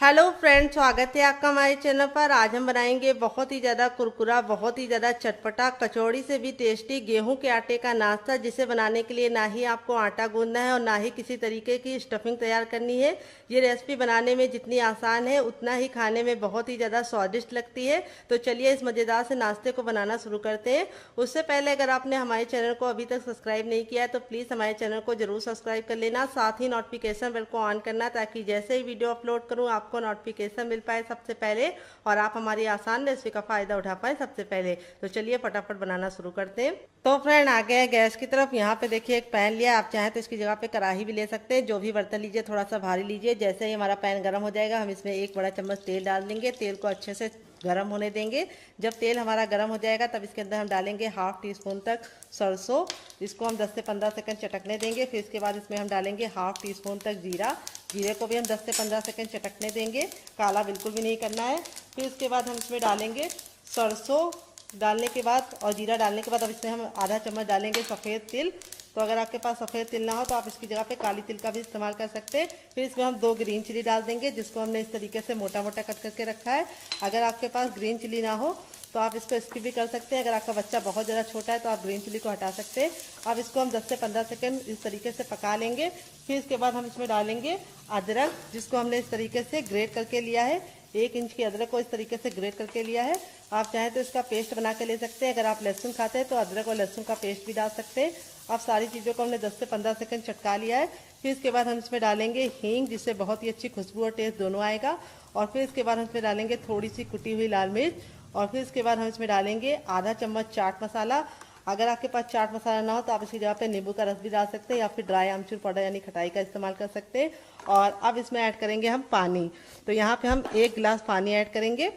Hello friends, स्वागत है आपका हमारे चैनल पर। आज हम बनाएंगे बहुत ही ज़्यादा कुरकुरा, बहुत ही ज़्यादा चटपटा, कचौड़ी से भी टेस्टी गेहूं के आटे का नाश्ता, जिसे बनाने के लिए ना ही आपको आटा गूंदना है और ना ही किसी तरीके की स्टफिंग तैयार करनी है। ये रेसिपी बनाने में जितनी आसान है उतना ही खाने में बहुत ही ज़्यादा स्वादिष्ट लगती है। तो चलिए इस मज़ेदार से नाश्ते को बनाना शुरू करते हैं। उससे पहले अगर आपने हमारे चैनल को अभी तक सब्सक्राइब नहीं किया है तो प्लीज़ हमारे चैनल को जरूर सब्सक्राइब कर लेना, साथ ही नोटिफिकेशन बेल को ऑन करना, ताकि जैसे ही वीडियो अपलोड करूँ आपको नोटिफिकेशन मिल पाए सबसे पहले और आप हमारी आसान रेसिपी का फायदा उठा पाए सबसे पहले। तो चलिए फटाफट बनाना शुरू करते हैं। तो फ्रेंड आ गए गैस की तरफ। यहाँ पे देखिए एक पैन लिया, आप चाहें तो इसकी जगह पे कढ़ाई भी ले सकते हैं। जो भी बर्तन लीजिए थोड़ा सा भारी लीजिए। जैसे ही हमारा पैन गर्म हो जाएगा हम इसमें 1 बड़ा चम्मच तेल डाल देंगे। तेल को अच्छे से गर्म होने देंगे। जब तेल हमारा गर्म हो जाएगा तब इसके अंदर हम डालेंगे हाफ टी स्पून तक सरसों। इसको हम 10 से 15 सेकंड चटकने देंगे। फिर इसके बाद इसमें हम डालेंगे हाफ टी स्पून तक जीरा। जीरे को भी हम 10 से 15 सेकंड चटकने देंगे, काला बिल्कुल भी नहीं करना है। फिर इसके बाद हम इसमें डालेंगे सरसों डालने के बाद और जीरा डालने के बाद अब इसमें हम आधा चम्मच डालेंगे सफ़ेद तिल। तो अगर आपके पास सफ़ेद तिल ना हो तो आप इसकी जगह पे काली तिल का भी इस्तेमाल कर सकते हैं। फिर इसमें हम 2 ग्रीन चिली डाल देंगे, जिसको हमने इस तरीके से मोटा मोटा कट करके रखा है। अगर आपके पास ग्रीन चिली ना हो तो आप इसको स्किप भी कर सकते हैं। अगर आपका बच्चा बहुत ज़्यादा छोटा है तो आप ग्रीन चिली को हटा सकते हैं। अब इसको हम 10 से 15 सेकंड इस तरीके से पका लेंगे। फिर इसके बाद हम इसमें डालेंगे अदरक, जिसको हमने इस तरीके से ग्रेट करके लिया है। 1 इंच की अदरक को इस तरीके से ग्रेट करके लिया है। आप चाहें तो इसका पेस्ट बना के ले सकते हैं। अगर आप लहसुन खाते हैं तो अदरक और लहसुन का पेस्ट भी डाल सकते हैं। अब सारी चीज़ों को हमने 10 से 15 सेकंड चटका लिया है। फिर इसके बाद हम इसमें डालेंगे हींग, जिससे बहुत ही अच्छी खुशबू और टेस्ट दोनों आएगा। और फिर इसके बाद हम इसमें डालेंगे थोड़ी सी कुटी हुई लाल मिर्च। और फिर इसके बाद हम इसमें डालेंगे आधा चम्मच चाट मसाला। अगर आपके पास चाट मसाला ना हो तो आप इसकी जगह पे नींबू का रस भी डाल सकते हैं या फिर ड्राई आमचूर पाउडर यानी खटाई का इस्तेमाल कर सकते हैं। और अब इसमें ऐड करेंगे हम पानी। तो यहाँ पे हम 1 गिलास पानी ऐड करेंगे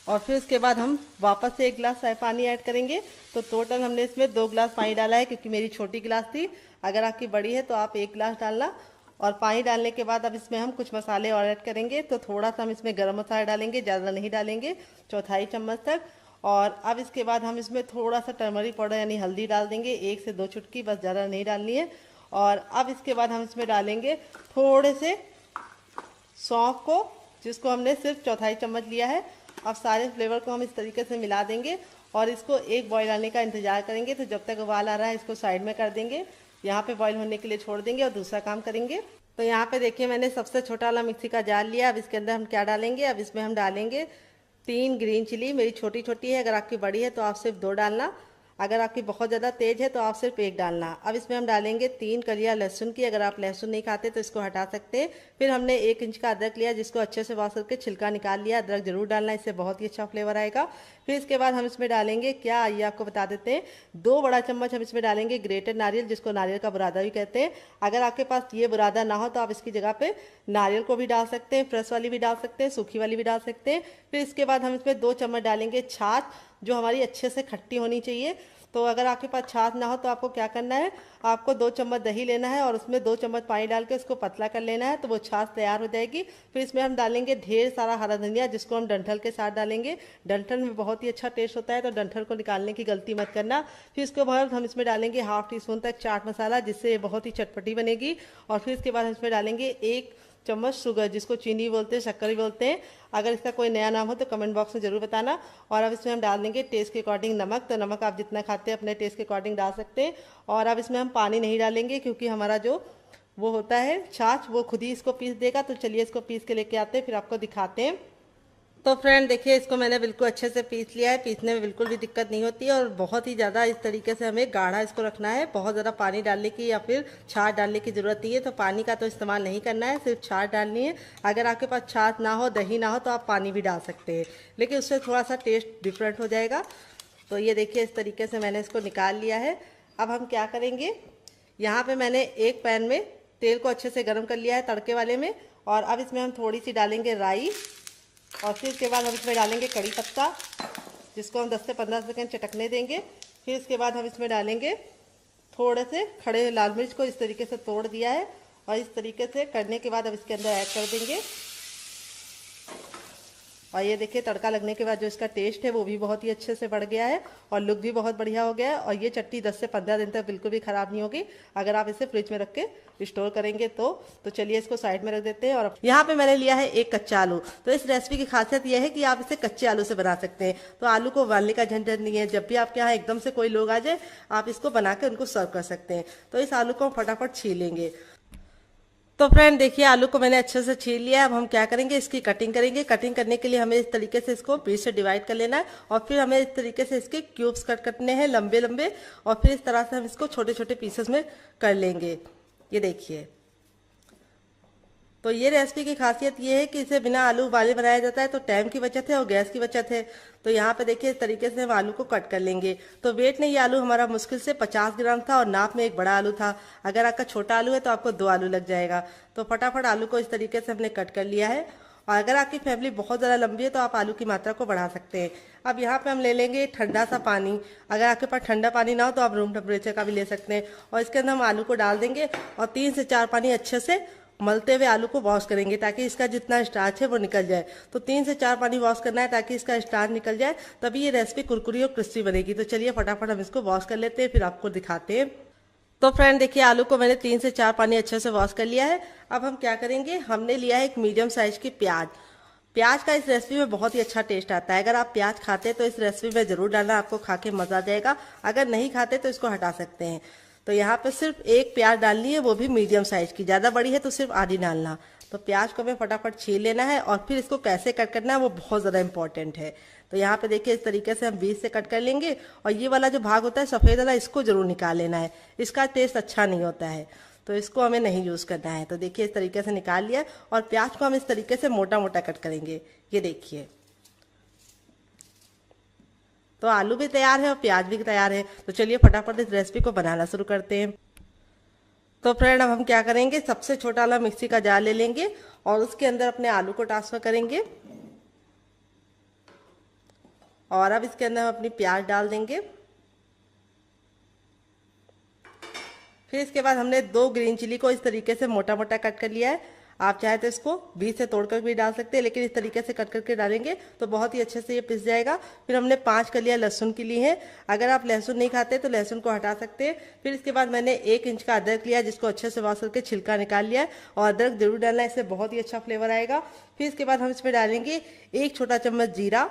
और फिर उसके बाद हम वापस से 1 गिलास पानी ऐड करेंगे। तो टोटल हमने इसमें 2 गिलास पानी डाला है, क्योंकि मेरी छोटी गिलास थी। अगर आपकी बड़ी है तो आप 1 गिलास डालना। और पानी डालने के बाद अब इसमें हम कुछ मसाले और ऐड करेंगे। तो थोड़ा सा हम इसमें गरम मसाला डालेंगे, ज़्यादा नहीं डालेंगे, 1/4 चम्मच तक। और अब इसके बाद हम इसमें थोड़ा सा टर्मरिक पाउडर यानी हल्दी डाल देंगे, 1 से 2 चुटकी, बस ज़्यादा नहीं डालनी है। और अब इसके बाद हम इसमें डालेंगे थोड़े से सौंफ को, जिसको हमने सिर्फ 1/4 चम्मच लिया है। अब सारे फ्लेवर को हम इस तरीके से मिला देंगे और इसको एक बॉईल आने का इंतजार करेंगे। तो जब तक उबाल आ रहा है इसको साइड में कर देंगे, यहाँ पे बॉईल होने के लिए छोड़ देंगे और दूसरा काम करेंगे। तो यहाँ पे देखिए मैंने सबसे छोटा वाला मिक्सी का जार लिया। अब इसके अंदर हम क्या डालेंगे, अब इसमें हम डालेंगे 3 ग्रीन चिली। मेरी छोटी छोटी है, अगर आपकी बड़ी है तो आप सिर्फ 2 डालना। अगर आपकी बहुत ज़्यादा तेज है तो आप सिर्फ 1 डालना। अब इसमें हम डालेंगे 3 कलियां लहसुन की। अगर आप लहसुन नहीं खाते तो इसको हटा सकते हैं। फिर हमने 1 इंच का अदरक लिया, जिसको अच्छे से वॉश करके छिलका निकाल लिया। अदरक जरूर डालना, इससे बहुत ही अच्छा फ्लेवर आएगा। फिर इसके बाद हम इसमें डालेंगे क्या, आइए आपको बता देते हैं। 2 बड़ा चम्मच हम इसमें डालेंगे ग्रेटेड नारियल, जिसको नारियल का बुरादा भी कहते हैं। अगर आपके पास ये बुरादा ना हो तो आप इसकी जगह पे नारियल को भी डाल सकते हैं, फ्रेश वाली भी डाल सकते हैं, सूखी वाली भी डाल सकते हैं। फिर इसके बाद हम इसमें 2 चम्मच डालेंगे छाछ, जो हमारी अच्छे से खट्टी होनी चाहिए। तो अगर आपके पास छाछ ना हो तो आपको क्या करना है, आपको 2 चम्मच दही लेना है और उसमें 2 चम्मच पानी डाल के उसको पतला कर लेना है, तो वो छाछ तैयार हो जाएगी। फिर इसमें हम डालेंगे ढेर सारा हरा धनिया, जिसको हम डंठल के साथ डालेंगे। डंठल में बहुत ही अच्छा टेस्ट होता है, तो डंठल को निकालने की गलती मत करना। फिर इसके बाद हम इसमें डालेंगे हाफ टी स्पून तक चाट मसाला, जिससे बहुत ही चटपटी बनेगी। और फिर इसके बाद हम इसमें डालेंगे 1 चम्मच शुगर, जिसको चीनी बोलते हैं, शक्कर भी बोलते हैं। अगर इसका कोई नया नाम हो तो कमेंट बॉक्स में जरूर बताना। और अब इसमें हम डाल देंगे टेस्ट के अकॉर्डिंग नमक। तो नमक आप जितना खाते हैं अपने टेस्ट के अकॉर्डिंग डाल सकते हैं। और अब इसमें हम पानी नहीं डालेंगे, क्योंकि हमारा जो वो होता है छाछ, वो खुद ही इसको पीस देगा। तो चलिए इसको पीस के लेके आते हैं, फिर आपको दिखाते हैं। तो फ्रेंड देखिए, इसको मैंने बिल्कुल अच्छे से पीस लिया है। पीसने में बिल्कुल भी दिक्कत नहीं होती है और बहुत ही ज़्यादा इस तरीके से हमें गाढ़ा इसको रखना है। बहुत ज़्यादा पानी डालने की या फिर छाछ डालने की ज़रूरत नहीं है। तो पानी का तो इस्तेमाल नहीं करना है, सिर्फ छाछ डालनी है। अगर आपके पास छाछ ना हो, दही ना हो, तो आप पानी भी डाल सकते हैं, लेकिन उससे थोड़ा सा टेस्ट डिफरेंट हो जाएगा। तो ये देखिए इस तरीके से मैंने इसको निकाल लिया है। अब हम क्या करेंगे, यहाँ पर मैंने एक पैन में तेल को अच्छे से गर्म कर लिया है तड़के वाले में। और अब इसमें हम थोड़ी सी डालेंगे राई। और फिर इसके बाद हम इसमें डालेंगे कड़ी पत्ता, जिसको हम 10 से 15 सेकंड चटकने देंगे। फिर इसके बाद हम इसमें डालेंगे थोड़े से खड़े लाल मिर्च को इस तरीके से तोड़ दिया है। और इस तरीके से करने के बाद अब इसके अंदर ऐड कर देंगे और ये देखिए तड़का लगने के बाद जो इसका टेस्ट है वो भी बहुत ही अच्छे से बढ़ गया है और लुक भी बहुत बढ़िया हो गया है। और ये चटनी 10 से 15 दिन तक बिल्कुल भी ख़राब नहीं होगी अगर आप इसे फ्रिज में रख के स्टोर करेंगे तो चलिए इसको साइड में रख देते हैं। और यहाँ पे मैंने लिया है एक कच्चा आलू। तो इस रेसिपी की खासियत यह है कि आप इसे कच्चे आलू से बना सकते हैं, तो आलू को उबालने का झंझट नहीं है। जब भी आपके यहाँ एकदम से कोई लोग आ जाए आप इसको बना के उनको सर्व कर सकते हैं। तो इस आलू को हम फटाफट छील लेंगे। तो फ्रेंड देखिए आलू को मैंने अच्छे से छील लिया है। अब हम क्या करेंगे, इसकी कटिंग करेंगे। कटिंग करने के लिए हमें इस तरीके से इसको बीच से डिवाइड कर लेना है और फिर हमें इस तरीके से इसके क्यूब्स कट करने हैं लंबे लंबे, और फिर इस तरह से हम इसको छोटे छोटे पीसेस में कर लेंगे। ये देखिए, तो ये रेसिपी की खासियत ये है कि इसे बिना आलू उबाले बनाया जाता है, तो टाइम की बचत है और गैस की बचत है। तो यहाँ पे देखिए इस तरीके से हम आलू को कट कर लेंगे। तो वेट में ये आलू हमारा मुश्किल से 50 ग्राम था और नाप में एक बड़ा आलू था। अगर आपका छोटा आलू है तो आपको 2 आलू लग जाएगा। तो फटाफट आलू को इस तरीके से हमने कट कर लिया है। और अगर आपकी फैमिली बहुत ज़्यादा लंबी है तो आप आलू की मात्रा को बढ़ा सकते हैं। अब यहाँ पे हम ले लेंगे ठंडा सा पानी। अगर आपके पास ठंडा पानी ना हो तो आप रूम टेम्परेचर का भी ले सकते हैं। और इसके अंदर हम आलू को डाल देंगे और 3 से 4 पानी अच्छे से मलते हुए आलू को वॉश करेंगे ताकि इसका जितना स्टार्च है वो निकल जाए। तो 3 से 4 पानी वॉश करना है ताकि इसका स्टार्च निकल जाए, तभी ये रेसिपी कुरकुरी और क्रिस्पी बनेगी। तो चलिए फटाफट हम इसको वॉश कर लेते हैं, फिर आपको दिखाते हैं। तो फ्रेंड देखिए आलू को मैंने 3 से 4 पानी अच्छे से वॉश कर लिया है। अब हम क्या करेंगे, हमने लिया है एक मीडियम साइज की प्याज। प्याज का इस रेसिपी में बहुत ही अच्छा टेस्ट आता है। अगर आप प्याज खाते हैं तो इस रेसिपी में जरूर डालना, आपको खा के मजा आ जाएगा। अगर नहीं खाते तो इसको हटा सकते हैं। तो यहाँ पे सिर्फ एक प्याज डालनी है, वो भी मीडियम साइज की। ज़्यादा बड़ी है तो सिर्फ आधी डालना। तो प्याज को हमें फटाफट छील लेना है और फिर इसको कैसे कट करना है वो बहुत ज़्यादा इंपॉर्टेंट है। तो यहाँ पे देखिए इस तरीके से हम बीच से कट कर लेंगे और ये वाला जो भाग होता है सफ़ेद वाला, इसको जरूर निकाल लेना है। इसका टेस्ट अच्छा नहीं होता है, तो इसको हमें नहीं यूज़ करना है। तो देखिए इस तरीके से निकाल लिया और प्याज को हम इस तरीके से मोटा मोटा कट करेंगे। ये देखिए, तो आलू भी तैयार है और प्याज भी तैयार है। तो चलिए फटाफट इस रेसिपी को बनाना शुरू करते हैं। तो फ्रेंड अब हम क्या करेंगे, सबसे छोटा वाला मिक्सी का जार ले लेंगे और उसके अंदर अपने आलू को ट्रांसफर करेंगे। और अब इसके अंदर हम अपनी प्याज डाल देंगे। फिर इसके बाद हमने 2 ग्रीन चिली को इस तरीके से मोटा मोटा कट कर लिया है। आप चाहे तो इसको बीच से तोड़कर भी डाल सकते हैं, लेकिन इस तरीके से कट करके डालेंगे तो बहुत ही अच्छे से ये पिस जाएगा। फिर हमने 5 कलियां लहसुन की ली हैं। अगर आप लहसुन नहीं खाते तो लहसुन को हटा सकते हैं। फिर इसके बाद मैंने 1 इंच का अदरक लिया जिसको अच्छे से वॉश करके छिलका निकाल लिया है, और अदरक जरूर डालना है, इससे बहुत ही अच्छा फ्लेवर आएगा। फिर इसके बाद हम इसमें डालेंगे 1 छोटा चम्मच जीरा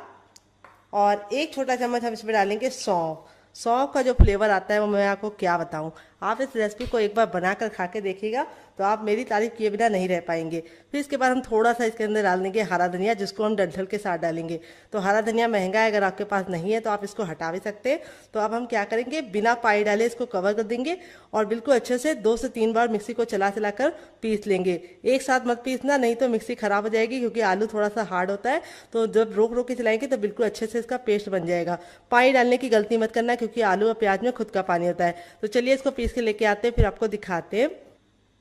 और 1 छोटा चम्मच हम इसमें डालेंगे सौंफ। सौंफ का जो फ्लेवर आता है वो मैं आपको क्या बताऊं। आप इस रेसिपी को एक बार बनाकर खा के देखिएगा तो आप मेरी तारीफ किए बिना नहीं रह पाएंगे। फिर इसके बाद हम थोड़ा सा इसके अंदर डाल देंगे हरा धनिया, जिसको हम डंठल के साथ डालेंगे। तो हरा धनिया महंगा है, अगर आपके पास नहीं है तो आप इसको हटा भी सकते हैं। तो अब हम क्या करेंगे, बिना पानी डाले इसको कवर कर देंगे और बिल्कुल अच्छे से 2 से 3 बार मिक्सी को चला चला कर पीस लेंगे। एक साथ मत पीसना, नहीं तो मिक्सी खराब हो जाएगी, क्योंकि आलू थोड़ा सा हार्ड होता है। तो जब रोक रोक के चलाएंगे तो बिल्कुल अच्छे से इसका पेस्ट बन जाएगा। पानी डालने की गलती मत करना, क्योंकि आलू और प्याज में खुद का पानी होता है। तो चलिए इसको पीस के लेके आते हैं, फिर आपको दिखाते हैं।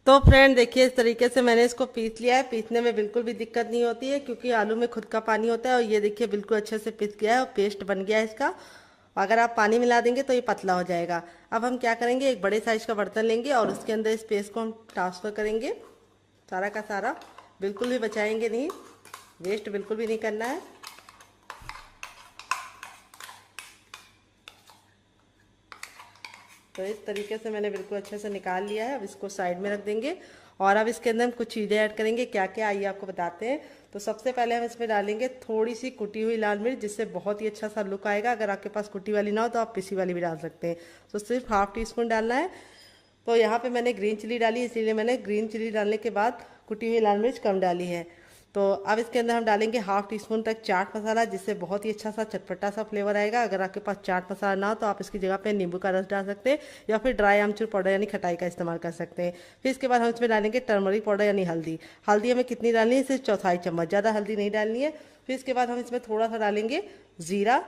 तो फ्रेंड देखिए इस तरीके से मैंने इसको पीस लिया है। पीसने में बिल्कुल भी दिक्कत नहीं होती है, क्योंकि आलू में खुद का पानी होता है। और ये देखिए बिल्कुल अच्छे से पिस गया है और पेस्ट बन गया है इसका। अगर आप पानी मिला देंगे तो ये पतला हो जाएगा। अब हम क्या करेंगे, एक बड़े साइज का बर्तन लेंगे और उसके अंदर इस पेस्ट को हम ट्रांसफर करेंगे सारा का सारा। बिल्कुल भी बचाएंगे नहीं, वेस्ट बिल्कुल भी नहीं करना है। तो इस तरीके से मैंने बिल्कुल अच्छे से निकाल लिया है। अब इसको साइड में रख देंगे और अब इसके अंदर हम कुछ चीज़ें ऐड करेंगे। क्या क्या आइए आपको बताते हैं। तो सबसे पहले हम इसमें डालेंगे थोड़ी सी कुटी हुई लाल मिर्च, जिससे बहुत ही अच्छा सा लुक आएगा। अगर आपके पास कुटी वाली ना हो तो आप पिसी वाली भी डाल सकते हैं। तो सिर्फ ½ टीस्पून डालना है। तो यहाँ पे मैंने ग्रीन चिली डाली, इसीलिए मैंने ग्रीन चिली डालने के बाद कुटी हुई लाल मिर्च कम डाली है। तो अब इसके अंदर हम डालेंगे ½ टीस्पून तक चाट मसाला, जिससे बहुत ही अच्छा सा चटपटा सा फ्लेवर आएगा। अगर आपके पास चाट मसाला ना हो तो आप इसकी जगह पे नींबू का रस डाल सकते हैं, या फिर ड्राई आमचूर पाउडर यानी खटाई का इस्तेमाल कर सकते हैं। फिर इसके बाद हम इसमें डालेंगे टर्मरिक पाउडर यानी हल्दी। हल्दी हमें कितनी डालनी है, सिर्फ 1/4 चम्मच, ज़्यादा हल्दी नहीं डालनी है। फिर इसके बाद हम इसमें थोड़ा सा डालेंगे जीरा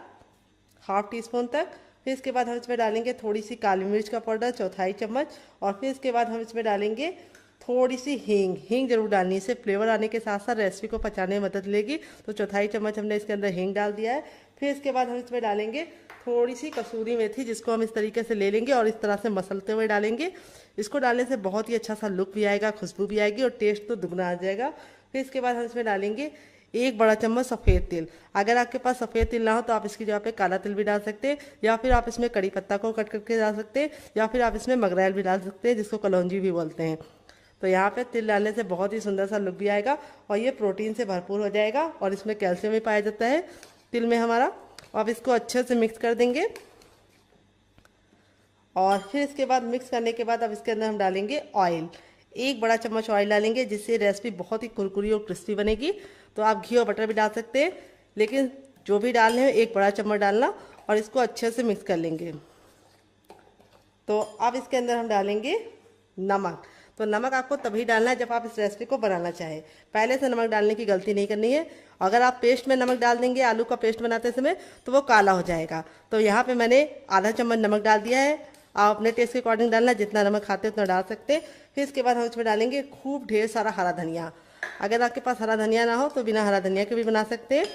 ½ टीस्पून तक। फिर इसके बाद हम इसमें डालेंगे थोड़ी सी काली मिर्च का पाउडर 1/4 चम्मच। और फिर इसके बाद हम इसमें डालेंगे थोड़ी सी हींग जरूर डालनी है, इससे फ्लेवर आने के साथ साथ रेसिपी को पचाने में मदद लेगी। तो 1/4 चम्मच हमने इसके अंदर हींग डाल दिया है। फिर इसके बाद हम इसमें डालेंगे थोड़ी सी कसूरी मेथी, जिसको हम इस तरीके से ले लेंगे और इस तरह से मसलते हुए डालेंगे। इसको डालने से बहुत ही अच्छा सा लुक भी आएगा, खुशबू भी आएगी और टेस्ट तो दुगना आ जाएगा। फिर इसके बाद हम इसमें डालेंगे 1 बड़ा चम्मच सफ़ेद तिल। अगर आपके पास सफ़ेद तिल ना हो तो आप इसकी जगह पे काला तिल भी डाल सकते हैं, या फिर आप इसमें कड़ी पत्ता को कट करके डाल सकते हैं, या फिर आप इसमें मगरैल भी डाल सकते हैं जिसको कलौंजी भी बोलते हैं। तो यहाँ पे तिल डालने से बहुत ही सुंदर सा लुक भी आएगा और ये प्रोटीन से भरपूर हो जाएगा और इसमें कैल्शियम भी पाया जाता है तिल में हमारा। अब इसको अच्छे से मिक्स कर देंगे और फिर इसके बाद मिक्स करने के बाद अब इसके अंदर हम डालेंगे ऑयल। 1 बड़ा चम्मच ऑयल डालेंगे जिससे रेसिपी बहुत ही कुरकुरी और क्रिस्पी बनेगी। तो आप घी और बटर भी डाल सकते हैं, लेकिन जो भी डालने हैं 1 बड़ा चम्मच डालना और इसको अच्छे से मिक्स कर लेंगे। तो अब इसके अंदर हम डालेंगे नमक। तो नमक आपको तभी डालना है जब आप इस रेसिपी को बनाना चाहें, पहले से नमक डालने की गलती नहीं करनी है। अगर आप पेस्ट में नमक डाल देंगे आलू का पेस्ट बनाते समय तो वो काला हो जाएगा। तो यहाँ पे मैंने आधा चम्मच नमक डाल दिया है। आप अपने टेस्ट के अकॉर्डिंग डालना, जितना नमक खाते हैं उतना डाल सकते हैं। फिर इसके बाद हम इसमें डालेंगे खूब ढेर सारा हरा धनिया। अगर आपके पास हरा धनिया ना हो तो बिना हरा धनिया के भी बना सकते हैं।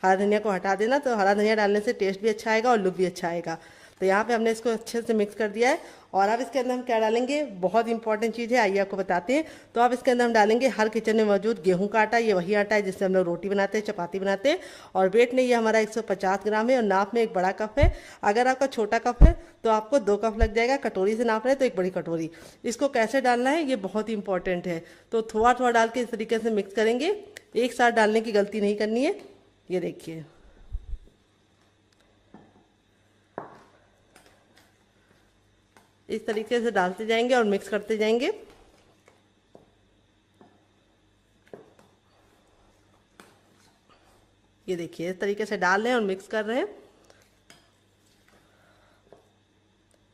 हरा धनिया को हटा देना, तो हरा धनिया डालने से टेस्ट भी अच्छा आएगा और लुक भी अच्छा आएगा। तो यहाँ पे हमने इसको अच्छे से मिक्स कर दिया है और अब इसके अंदर हम क्या डालेंगे, बहुत इंपॉर्टेंट चीज़ है, आइए आपको बताते हैं। तो अब इसके अंदर हम डालेंगे हर किचन में मौजूद गेहूं का आटा। ये वही आटा है जिससे हम लोग रोटी बनाते हैं, चपाती बनाते हैं। और वेट में ये हमारा 150 ग्राम है और नाप में 1 बड़ा कप है। अगर आपका छोटा कप है तो आपको 2 कप लग जाएगा, कटोरी से नाप रहे हैं तो 1 बड़ी कटोरी। इसको कैसे डालना है ये बहुत इंपॉर्टेंट है। तो थोड़ा थोड़ा डाल के इस तरीके से मिक्स करेंगे, एक साथ डालने की गलती नहीं करनी है। ये देखिए, इस तरीके से डालते जाएंगे और मिक्स करते जाएंगे। ये देखिए, इस तरीके से डाल रहे हैं और मिक्स कर रहे हैं।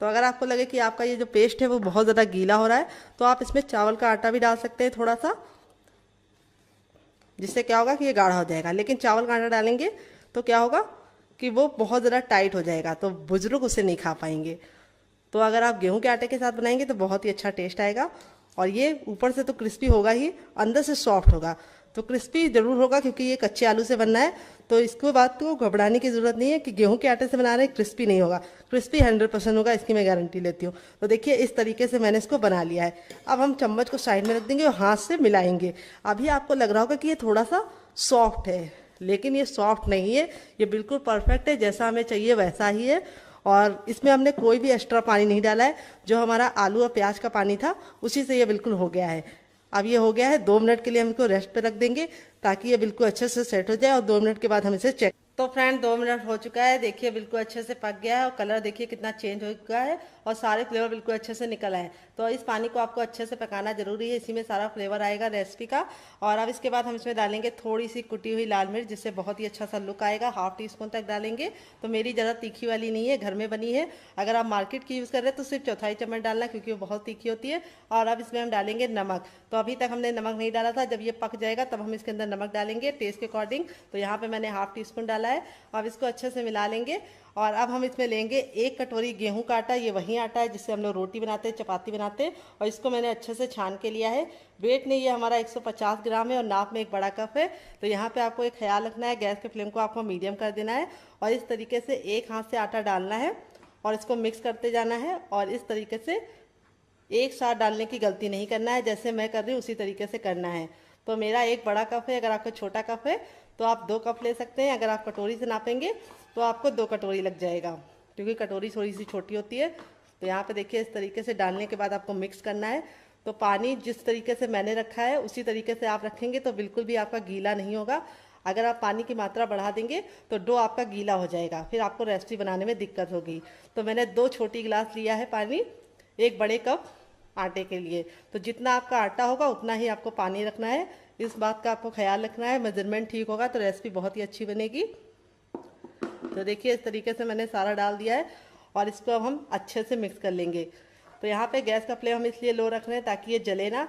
तो अगर आपको लगे कि आपका ये जो पेस्ट है वो बहुत ज़्यादा गीला हो रहा है तो आप इसमें चावल का आटा भी डाल सकते हैं थोड़ा सा, जिससे क्या होगा कि ये गाढ़ा हो जाएगा। लेकिन चावल का आटा डालेंगे तो क्या होगा कि वो बहुत ज़्यादा टाइट हो जाएगा, तो बुजुर्ग उसे नहीं खा पाएंगे। तो अगर आप गेहूं के आटे के साथ बनाएंगे तो बहुत ही अच्छा टेस्ट आएगा और ये ऊपर से तो क्रिस्पी होगा ही, अंदर से सॉफ्ट होगा। तो क्रिस्पी ज़रूर होगा क्योंकि ये कच्चे आलू से बनना है। तो इसको बात को घबराने की ज़रूरत नहीं है कि गेहूं के आटे से बना रहे हैं क्रिस्पी नहीं होगा। क्रिस्पी 100% होगा, इसकी मैं गारंटी लेती हूँ। तो देखिए, इस तरीके से मैंने इसको बना लिया है। अब हम चम्मच को साइड में रख देंगे और हाथ से मिलाएंगे। अभी आपको लग रहा होगा कि ये थोड़ा सा सॉफ्ट है, लेकिन ये सॉफ्ट नहीं है, ये बिल्कुल परफेक्ट है, जैसा हमें चाहिए वैसा ही है। और इसमें हमने कोई भी एक्स्ट्रा पानी नहीं डाला है, जो हमारा आलू और प्याज का पानी था उसी से ये बिल्कुल हो गया है। अब ये हो गया है, 2 मिनट के लिए हम इसको रेस्ट पे रख देंगे ताकि ये बिल्कुल अच्छे से सेट हो जाए और 2 मिनट के बाद हम इसे चेक। तो फ्रेंड 2 मिनट हो चुका है, देखिए बिल्कुल अच्छे से पक गया है और कलर देखिए कितना चेंज हो चुका है और सारे फ्लेवर बिल्कुल अच्छे से निकल आए। तो इस पानी को आपको अच्छे से पकाना जरूरी है, इसी में सारा फ्लेवर आएगा रेसिपी का। और अब इसके बाद हम इसमें डालेंगे थोड़ी सी कुटी हुई लाल मिर्च, जिससे बहुत ही अच्छा सा लुक आएगा। 1/2 टीस्पून तक डालेंगे। तो मेरी ज़्यादा तीखी वाली नहीं है, घर में बनी है। अगर आप मार्केट की यूज़ कर रहे हैं तो सिर्फ 1/4 चम्मच डालना, क्योंकि वो बहुत तीखी होती है। और अब इसमें हम डालेंगे नमक। तो अभी तक हमने नमक नहीं डाला था, जब ये पक जाएगा तब हम इसके अंदर नमक डालेंगे टेस्ट के अकॉर्डिंग। तो यहाँ पे मैंने 1/2 टीस्पून डाला है। अब इसको अच्छे से मिला लेंगे और अब हम इसमें लेंगे 1 कटोरी गेहूं का आटा। ये वही आटा है जिससे हम लोग रोटी बनाते हैं, चपाती बनाते हैं। और इसको मैंने अच्छे से छान के लिया है। वेट नहीं, ये हमारा 150 ग्राम है और नाप में 1 बड़ा कप है। तो यहाँ पे आपको एक ख्याल रखना है, गैस के फ्लेम को आपको मीडियम कर देना है और इस तरीके से एक हाथ से आटा डालना है और इसको मिक्स करते जाना है। और इस तरीके से एक साथ डालने की गलती नहीं करना है, जैसे मैं कर रही हूँ उसी तरीके से करना है। तो मेरा 1 बड़ा कप है, अगर आपका छोटा कप है तो आप 2 कप ले सकते हैं। अगर आप कटोरी से नापेंगे तो आपको 2 कटोरी लग जाएगा, क्योंकि कटोरी थोड़ी सी छोटी होती है। तो यहाँ पे देखिए, इस तरीके से डालने के बाद आपको मिक्स करना है। तो पानी जिस तरीके से मैंने रखा है उसी तरीके से आप रखेंगे तो बिल्कुल भी आपका गीला नहीं होगा। अगर आप पानी की मात्रा बढ़ा देंगे तो डो आपका गीला हो जाएगा, फिर आपको रेसिपी बनाने में दिक्कत होगी। तो मैंने 2 छोटी गिलास लिया है पानी 1 बड़े कप आटे के लिए। तो जितना आपका आटा होगा उतना ही आपको पानी रखना है, इस बात का आपको ख्याल रखना है। मेजरमेंट ठीक होगा तो रेसिपी बहुत ही अच्छी बनेगी। तो देखिए, इस तरीके से मैंने सारा डाल दिया है और इसको अब हम अच्छे से मिक्स कर लेंगे। तो यहाँ पे गैस का फ्लेम हम इसलिए लो रख रहे हैं ताकि ये जले ना।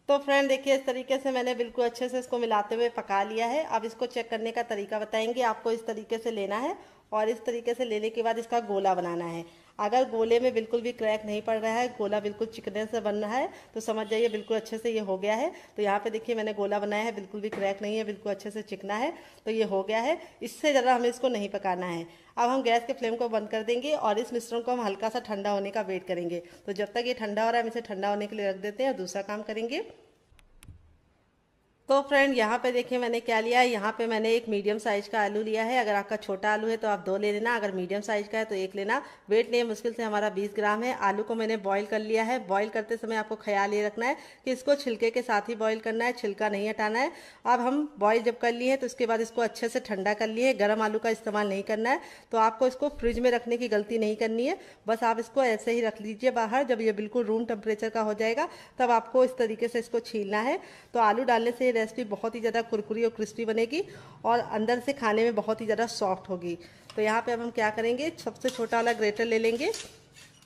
तो फ्रेंड देखिए, इस तरीके से मैंने बिल्कुल अच्छे से इसको मिलाते हुए पका लिया है। अब इसको चेक करने का तरीका बताएंगे। आपको इस तरीके से लेना है और इस तरीके से लेने के बाद इसका गोला बनाना है। अगर गोले में बिल्कुल भी क्रैक नहीं पड़ रहा है, गोला बिल्कुल चिकने से बन रहा है, तो समझ जाइए बिल्कुल अच्छे से ये हो गया है। तो यहाँ पे देखिए, मैंने गोला बनाया है, बिल्कुल भी क्रैक नहीं है, बिल्कुल अच्छे से चिकना है। तो ये हो गया है, इससे ज़्यादा हमें इसको नहीं पकाना है। अब हम गैस के फ्लेम को बंद कर देंगे और इस मिश्रण को हम हल्का सा ठंडा होने का वेट करेंगे। तो जब तक ये ठंडा हो रहा है हम इसे ठंडा होने के लिए रख देते हैं और दूसरा काम करेंगे। तो फ्रेंड यहाँ पे देखिए मैंने क्या लिया है। यहाँ पे मैंने एक मीडियम साइज का आलू लिया है। अगर आपका छोटा आलू है तो आप 2 ले लेना, अगर मीडियम साइज का है तो 1 लेना। वेट नहीं मुश्किल से हमारा 20 ग्राम है। आलू को मैंने बॉईल कर लिया है। बॉईल करते समय आपको ख्याल ये रखना है कि इसको छिलके के साथ ही बॉईल करना है, छिलका नहीं हटाना है। अब हम बॉईल जब कर लिए हैं तो उसके बाद इसको अच्छे से ठंडा कर लिए। गर्म आलू का इस्तेमाल नहीं करना है, तो आपको इसको फ्रिज में रखने की गलती नहीं करनी है। बस आप इसको ऐसे ही रख लीजिए बाहर। जब ये बिल्कुल रूम टेम्परेचर का हो जाएगा तब आपको इस तरीके से इसको छीलना है। तो आलू डालने से ये रेसिपी बहुत ही ज़्यादा कुरकुरी और क्रिस्पी बनेगी और अंदर से खाने में बहुत ही ज़्यादा सॉफ्ट होगी। तो यहाँ पे अब हम क्या करेंगे, सबसे छोटा वाला ग्रेटर ले लेंगे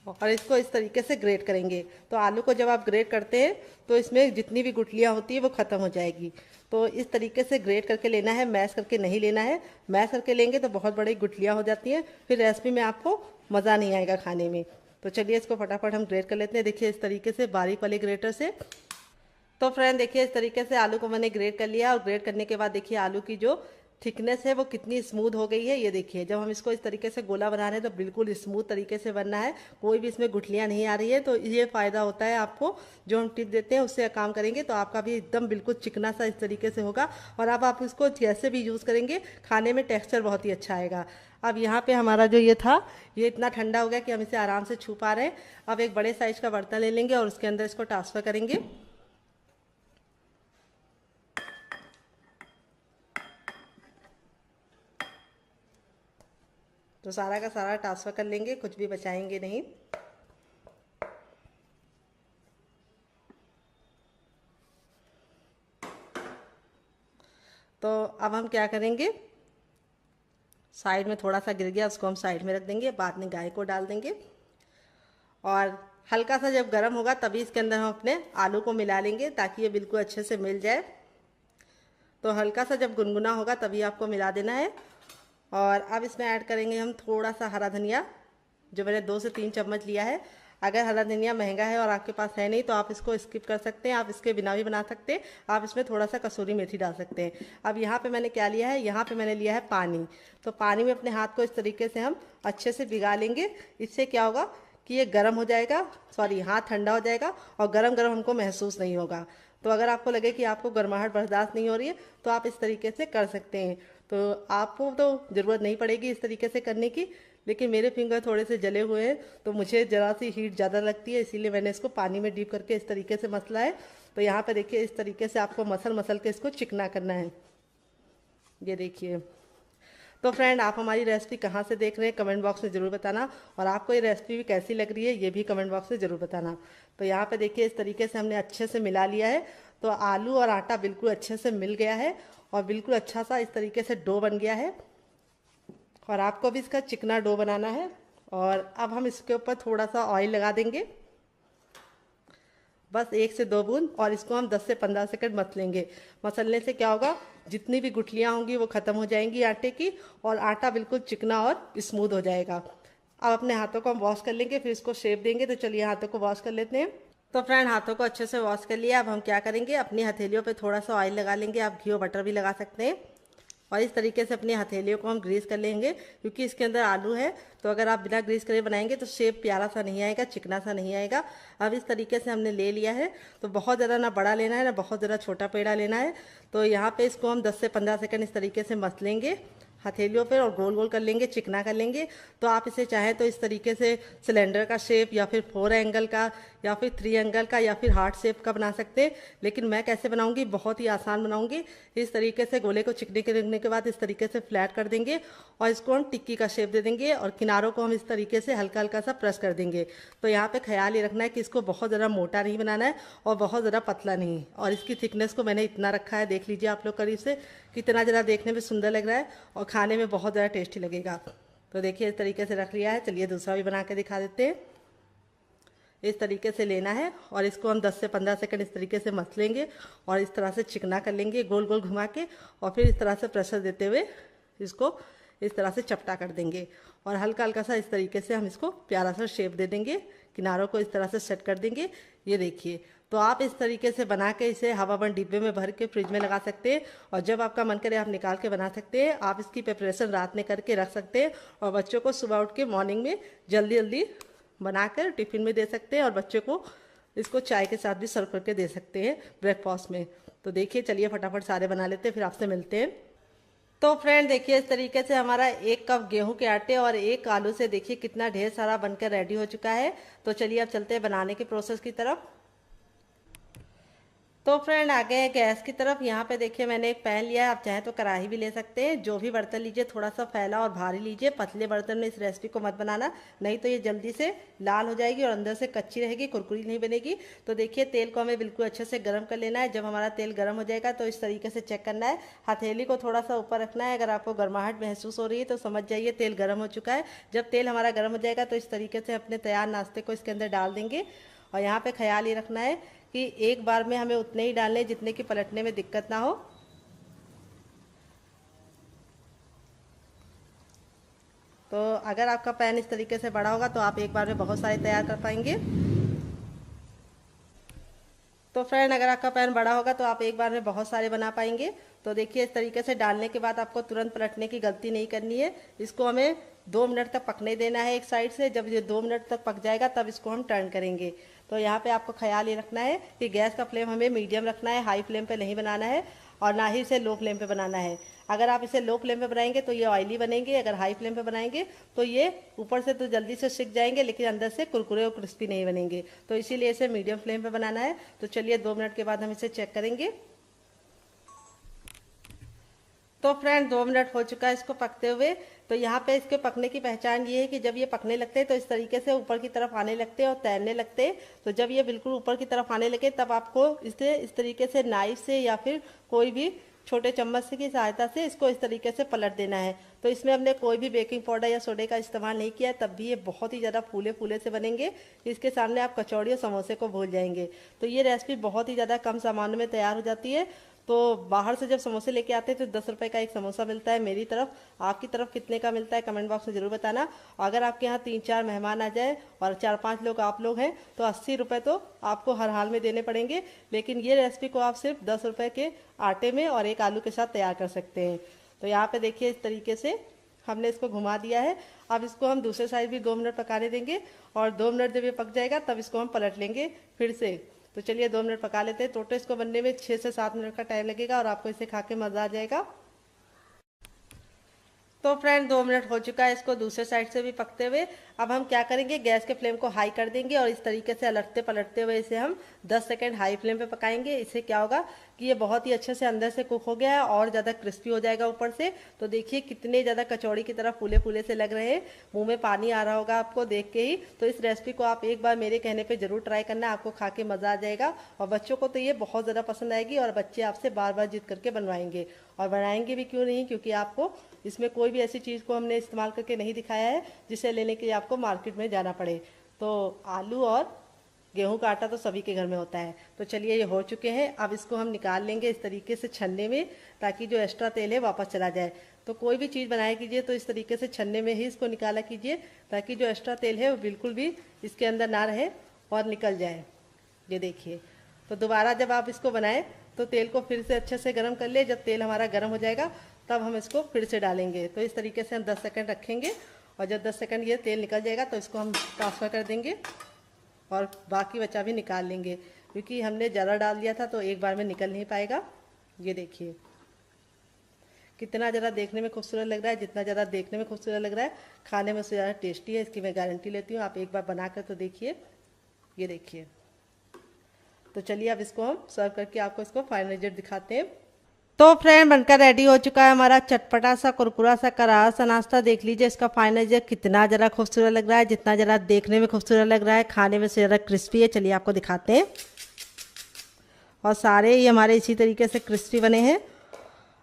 और इसको इस तरीके से ग्रेट करेंगे। तो आलू को जब आप ग्रेट करते हैं तो इसमें जितनी भी गुठलियाँ होती है वो ख़त्म हो जाएगी। तो इस तरीके से ग्रेट करके लेना है, मैश करके नहीं लेना है। मैश करके लेंगे तो बहुत बड़ी गुठलियाँ हो जाती हैं, फिर रेसिपी में आपको मज़ा नहीं आएगा खाने में। तो चलिए इसको फटाफट हम ग्रेट कर लेते हैं। देखिए इस तरीके से बारीक वाले ग्रेटर से। तो फ्रेंड देखिए इस तरीके से आलू को मैंने ग्रेट कर लिया और ग्रेट करने के बाद देखिए आलू की जो थिकनेस है वो कितनी स्मूथ हो गई है। ये देखिए जब हम इसको इस तरीके से गोला बना रहे हैं तो बिल्कुल स्मूथ तरीके से बनना है, कोई भी इसमें गुठलियाँ नहीं आ रही है। तो ये फ़ायदा होता है आपको, जो हम टिप देते हैं उससे काम करेंगे तो आपका भी एकदम बिल्कुल चिकना सा इस तरीके से होगा। और अब आप इसको जैसे भी यूज़ करेंगे खाने में टेक्स्चर बहुत ही अच्छा आएगा। अब यहाँ पे हमारा जो ये था ये इतना ठंडा हो गया कि हम इसे आराम से छू पा रहे हैं। अब एक बड़े साइज़ का बर्तन ले लेंगे और उसके अंदर इसको ट्रांसफ़र करेंगे। तो सारा का सारा ट्रांसफ़र कर लेंगे, कुछ भी बचाएंगे नहीं। तो अब हम क्या करेंगे, साइड में थोड़ा सा गिर गया उसको हम साइड में रख देंगे, बाद में गाय को डाल देंगे। और हल्का सा जब गर्म होगा तभी इसके अंदर हम अपने आलू को मिला लेंगे ताकि ये बिल्कुल अच्छे से मिल जाए। तो हल्का सा जब गुनगुना होगा तभी आपको मिला देना है। और अब इसमें ऐड करेंगे हम थोड़ा सा हरा धनिया, जो मैंने 2 से 3 चम्मच लिया है। अगर हरा धनिया महंगा है और आपके पास है नहीं तो आप इसको स्किप कर सकते हैं, आप इसके बिना भी बना सकते हैं। आप इसमें थोड़ा सा कसूरी मेथी डाल सकते हैं। अब यहाँ पे मैंने क्या लिया है, यहाँ पे मैंने लिया है पानी। तो पानी में अपने हाथ को इस तरीके से हम अच्छे से भिगा लेंगे। इससे क्या होगा कि ये गर्म हो जाएगा, सॉरी हाथ ठंडा हो जाएगा और गरम गरम हमको महसूस नहीं होगा। तो अगर आपको लगे कि आपको गर्माहट बर्दाश्त नहीं हो रही है तो आप इस तरीके से कर सकते हैं। तो आपको तो ज़रूरत नहीं पड़ेगी इस तरीके से करने की, लेकिन मेरे फिंगर थोड़े से जले हुए हैं तो मुझे ज़रा सी हीट ज़्यादा लगती है, इसीलिए मैंने इसको पानी में डीप करके इस तरीके से मसला है। तो यहाँ पे देखिए इस तरीके से आपको मसल के इसको चिकना करना है। ये देखिए। तो फ्रेंड आप हमारी रेसिपी कहाँ से देख रहे हैं कमेंट बॉक्स में ज़रूर बताना, और आपको ये रेसिपी भी कैसी लग रही है ये भी कमेंट बॉक्स में ज़रूर बताना। तो यहाँ पे देखिए इस तरीके से हमने अच्छे से मिला लिया है। तो आलू और आटा बिल्कुल अच्छे से मिल गया है और बिल्कुल अच्छा सा इस तरीके से डो बन गया है। और आपको भी इसका चिकना डो बनाना है। और अब हम इसके ऊपर थोड़ा सा ऑयल लगा देंगे, बस 1 से 2 बूंद, और इसको हम 10 से 15 सेकंड मसलेंगे। मसलने से क्या होगा, जितनी भी गुठलियाँ होंगी वो ख़त्म हो जाएंगी आटे की और आटा बिल्कुल चिकना और स्मूथ हो जाएगा। अब अपने हाथों को हम वॉश कर लेंगे, फिर इसको शेप देंगे। तो चलिए हाथों को वॉश कर लेते हैं। तो फ्रेंड हाथों को अच्छे से वॉश कर लिया। अब हम क्या करेंगे, अपनी हथेलियों पे थोड़ा सा ऑयल लगा लेंगे, आप घी और बटर भी लगा सकते हैं। और इस तरीके से अपनी हथेलियों को हम ग्रीस कर लेंगे, क्योंकि इसके अंदर आलू है। तो अगर आप बिना ग्रीस करे बनाएंगे तो शेप प्यारा सा नहीं आएगा, चिकना सा नहीं आएगा। अब इस तरीके से हमने ले लिया है। तो बहुत ज़्यादा ना बड़ा लेना है ना बहुत ज़्यादा छोटा पेड़ा लेना है। तो यहाँ पे इसको हम 10 से 15 सेकंड इस तरीके से मसलेंगे हथेलियों पर और गोल गोल कर लेंगे, चिकना कर लेंगे। तो आप इसे चाहें तो इस तरीके से सिलेंडर का शेप या फिर 4 एंगल का या फिर 3 एंगल का या फिर हार्ट शेप का बना सकते हैं। लेकिन मैं कैसे बनाऊंगी, बहुत ही आसान बनाऊंगी। इस तरीके से गोले को चिकने करने के बाद इस तरीके से फ्लैट कर देंगे और इसको हम टिक्की का शेप दे देंगे और किनारों को हम इस तरीके से हल्का हल्का सा प्रेस कर देंगे। तो यहाँ पे ख्याल ये रखना है कि इसको बहुत ज़्यादा मोटा नहीं बनाना है और बहुत ज़्यादा पतला नहीं। और इसकी थिकनेस को मैंने इतना रखा है, देख लीजिए आप लोग करीब से, कितना ज़रा देखने में सुंदर लग रहा है और खाने में बहुत ज़्यादा टेस्टी लगेगा। तो देखिए इस तरीके से रख लिया है। चलिए दूसरा भी बना के दिखा देते हैं। इस तरीके से लेना है और इसको हम 10 से 15 सेकंड इस तरीके से मसलेंगे और इस तरह से चिकना कर लेंगे गोल गोल घुमा के, और फिर इस तरह से प्रेशर देते हुए इसको इस तरह से चपटा कर देंगे और हल्का हल्का सा इस तरीके से हम इसको प्यारा सा शेप दे देंगे, किनारों को इस तरह से सेट कर देंगे। ये देखिए। तो आप इस तरीके से बना के इसे हवाबंद डिब्बे में भर के फ्रिज में लगा सकते हैं और जब आपका मन करे आप निकाल के बना सकते हैं। आप इसकी प्रिपरेशन रात में करके रख सकते हैं और बच्चों को सुबह उठ के मॉर्निंग में जल्दी जल्दी बनाकर टिफ़िन में दे सकते हैं और बच्चों को इसको चाय के साथ भी सर्व करके दे सकते हैं ब्रेकफास्ट में। तो देखिए चलिए फटाफट सारे बना लेते हैं, फिर आपसे मिलते हैं। तो फ्रेंड देखिए इस तरीके से हमारा 1 कप गेहूं के आटे और 1 आलू से देखिए कितना ढेर सारा बनकर रेडी हो चुका है। तो चलिए अब चलते हैं बनाने के प्रोसेस की तरफ। तो फ्रेंड आ गए हैं गैस की तरफ। यहाँ पे देखिए मैंने एक पैन लिया है, आप चाहे तो कढ़ाई भी ले सकते हैं। जो भी बर्तन लीजिए थोड़ा सा फैला और भारी लीजिए, पतले बर्तन में इस रेसिपी को मत बनाना, नहीं तो ये जल्दी से लाल हो जाएगी और अंदर से कच्ची रहेगी, कुरकुरी नहीं बनेगी। तो देखिए तेल को हमें बिल्कुल अच्छे से गर्म कर लेना है। जब हमारा तेल गर्म हो जाएगा तो इस तरीके से चेक करना है, हथेली को थोड़ा सा ऊपर रखना है। अगर आपको गर्माहट महसूस हो रही है तो समझ जाइए तेल गर्म हो चुका है। जब तेल हमारा गर्म हो जाएगा तो इस तरीके से अपने तैयार नाश्ते को इसके अंदर डाल देंगे। और यहाँ पे ख्याल ये रखना है कि एक बार में हमें उतने ही डालने जितने की पलटने में दिक्कत ना हो। तो अगर आपका पैन इस तरीके से बड़ा होगा तो आप एक बार में बहुत सारे तैयार कर पाएंगे। तो फ्रेंड अगर आपका पैन बड़ा होगा तो आप एक बार में बहुत सारे बना पाएंगे। तो देखिए इस तरीके से डालने के बाद आपको तुरंत पलटने की गलती नहीं करनी है। इसको हमें 2 मिनट तक पकने देना है एक साइड से। जब ये 2 मिनट तक पक जाएगा तब इसको हम टर्न करेंगे। तो यहाँ पे आपको ख्याल ये रखना है कि गैस का फ्लेम हमें मीडियम रखना है, हाई फ्लेम पे नहीं बनाना है और ना ही इसे लो फ्लेम पे बनाना है। अगर आप इसे लो फ्लेम पे बनाएंगे तो ये ऑयली बनेंगे, अगर हाई फ्लेम पे बनाएंगे तो ये ऊपर से तो जल्दी से सिक जाएंगे लेकिन अंदर से कुरकुरे और क्रिस्पी नहीं बनेंगे। तो इसीलिए इसे मीडियम फ्लेम पे बनाना है। तो चलिए 2 मिनट के बाद हम इसे चेक करेंगे। तो फ्रेंड 2 मिनट हो चुका है इसको पकते हुए। तो यहाँ पे इसके पकने की पहचान ये है कि जब ये पकने लगते हैं तो इस तरीके से ऊपर की तरफ आने लगते हैं और तैरने लगते हैं। तो जब ये बिल्कुल ऊपर की तरफ आने लगे तब आपको इसे इस तरीके से नाइफ से या फिर कोई भी छोटे चम्मच की सहायता से इसको इस तरीके से पलट देना है। तो इसमें हमने कोई भी बेकिंग पाउडर या सोडे का इस्तेमाल नहीं किया है, तब भी ये बहुत ही ज़्यादा फूले फूले से बनेंगे। इसके सामने आप कचौड़ी और समोसे को भूल जाएंगे। तो ये रेसिपी बहुत ही ज़्यादा कम सामानों में तैयार हो जाती है। तो बाहर से जब समोसे लेके आते हैं तो 10 रुपए का एक समोसा मिलता है मेरी तरफ। आपकी तरफ कितने का मिलता है कमेंट बॉक्स में ज़रूर बताना। अगर आपके यहाँ 3-4 मेहमान आ जाए और 4-5 लोग आप लोग हैं तो 80 रुपये तो आपको हर हाल में देने पड़ेंगे। लेकिन ये रेसिपी को आप सिर्फ 10 रुपये के आटे में और 1 आलू के साथ तैयार कर सकते हैं। तो यहाँ पे देखिए इस तरीके से हमने इसको घुमा दिया है। अब इसको हम दूसरे साइड भी 2 मिनट पकाने देंगे और 2 मिनट जब ये पक जाएगा तब इसको हम पलट लेंगे फिर से। तो चलिए 2 मिनट पका लेते हैं। टोटल इसको बनने में 6 से 7 मिनट का टाइम लगेगा और आपको इसे खा के मज़ा आ जाएगा। तो फ्रेंड 2 मिनट हो चुका है इसको दूसरे साइड से भी पकते हुए। अब हम क्या करेंगे, गैस के फ्लेम को हाई कर देंगे और इस तरीके से अलटते पलटते हुए इसे हम 10 सेकंड हाई फ्लेम पे पकाएंगे। इससे क्या होगा कि ये बहुत ही अच्छे से अंदर से कुक हो गया है और ज़्यादा क्रिस्पी हो जाएगा ऊपर से। तो देखिए कितने ज़्यादा कचौड़ी की तरह फूले फूले से लग रहे हैं, मुँह में पानी आ रहा होगा आपको देख के ही। तो इस रेसिपी को आप एक बार मेरे कहने पर ज़रूर ट्राई करना, आपको खा के मज़ा आ जाएगा और बच्चों को तो ये बहुत ज़्यादा पसंद आएगी और बच्चे आपसे बार बार जिद करके बनवाएंगे। और बनाएंगे भी क्यों नहीं, क्योंकि आपको इसमें कोई भी ऐसी चीज़ को हमने इस्तेमाल करके नहीं दिखाया है जिसे लेने के लिए आपको मार्केट में जाना पड़े। तो आलू और गेहूं का आटा तो सभी के घर में होता है। तो चलिए ये हो चुके हैं। अब इसको हम निकाल लेंगे इस तरीके से छन्ने में, ताकि जो एक्स्ट्रा तेल है वापस चला जाए। तो कोई भी चीज़ बनाया कीजिए तो इस तरीके से छन्ने में ही इसको निकाला कीजिए, ताकि जो एक्स्ट्रा तेल है वो बिल्कुल भी इसके अंदर ना रहे और निकल जाए। ये देखिए। तो दोबारा जब आप इसको बनाएं तो तेल को फिर से अच्छे से गर्म कर ले। जब तेल हमारा गर्म हो जाएगा तब हम इसको फिर से डालेंगे। तो इस तरीके से हम 10 सेकंड रखेंगे और जब 10 सेकंड ये तेल निकल जाएगा तो इसको हम ट्रांसफ़र कर देंगे और बाकी बचा भी निकाल लेंगे, क्योंकि हमने ज़्यादा डाल दिया था तो एक बार में निकल नहीं पाएगा। ये देखिए कितना ज़्यादा देखने में खूबसूरत लग रहा है। जितना ज़्यादा देखने में खूबसूरत लग रहा है खाने में उससे ज़्यादा टेस्टी है, इसकी मैं गारंटी लेती हूँ। आप एक बार बनाकर तो देखिए। ये देखिए। तो चलिए अब इसको हम सर्व करके आपको इसको फाइनल रिजल्ट दिखाते हैं। तो फ्रेंड बनकर रेडी हो चुका है हमारा चटपटा सा कुरकुरा सा करारा सा नाश्ता। देख लीजिए इसका फाइनल रिजल्ट कितना ज़रा खूबसूरत लग रहा है। जितना ज़रा देखने में खूबसूरत लग रहा है खाने में से ज़रा क्रिस्पी है। चलिए आपको दिखाते हैं। और सारे ही हमारे इसी तरीके से क्रिस्पी बने हैं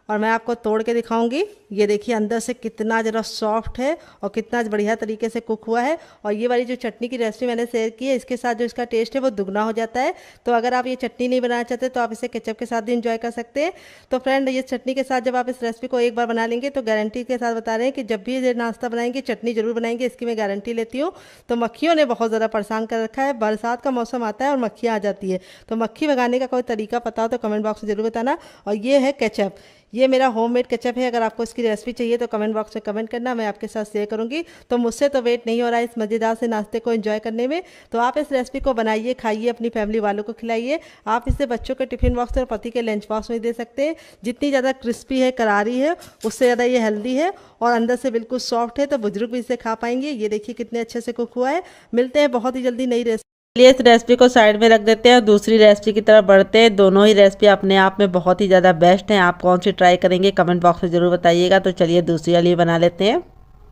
और मैं आपको तोड़ के दिखाऊंगी। ये देखिए अंदर से कितना ज़रा सॉफ्ट है और कितना बढ़िया तरीके से कुक हुआ है। और ये वाली जो चटनी की रेसिपी मैंने शेयर की है, इसके साथ जो इसका टेस्ट है वो दुगना हो जाता है। तो अगर आप ये चटनी नहीं बनाना चाहते तो आप इसे केचप के साथ भी इंजॉय कर सकते हैं। तो फ्रेंड ये चटनी के साथ जब आप इस रेसिपी को एक बार बना लेंगे तो गारंटी के साथ बता रहे हैं कि जब भी ये नाश्ता बनाएंगे चटनी जरूर बनाएंगे, इसकी मैं गारंटी लेती हूँ। तो मक्खियों ने बहुत ज़्यादा परेशान कर रखा है। बरसात का मौसम आता है और मक्खियाँ आ जाती है। तो मक्खी भगाने का कोई तरीका पता हो तो कमेंट बॉक्स में जरूर बताना। और ये है केचप। ये मेरा होममेड केचप है। अगर आपको इसकी रेसिपी चाहिए तो कमेंट बॉक्स में कमेंट करना, मैं आपके साथ शेयर करूंगी। तो मुझसे तो वेट नहीं हो रहा है इस मज़ेदार से नाश्ते को एंजॉय करने में। तो आप इस रेसिपी को बनाइए, खाइए, अपनी फैमिली वालों को खिलाइए। आप इसे बच्चों के टिफिन बॉक्स और पति के लंच बॉक्स में दे सकते हैं। जितनी ज़्यादा क्रिस्पी है, करारी है, उससे ज़्यादा ये हेल्दी है और अंदर से बिल्कुल सॉफ्ट है, तो बुजुर्ग भी इसे खा पाएंगे। ये देखिए कितने अच्छे से कुक हुआ है। मिलते हैं बहुत ही जल्दी नई रेसिपी। चलिए इस रेसिपी को साइड में रख देते हैं और दूसरी रेसिपी की तरफ बढ़ते हैं। दोनों ही रेसिपी अपने आप में बहुत ही ज़्यादा बेस्ट हैं। आप कौन सी ट्राई करेंगे कमेंट बॉक्स में ज़रूर बताइएगा। तो चलिए दूसरी वाली बना लेते हैं।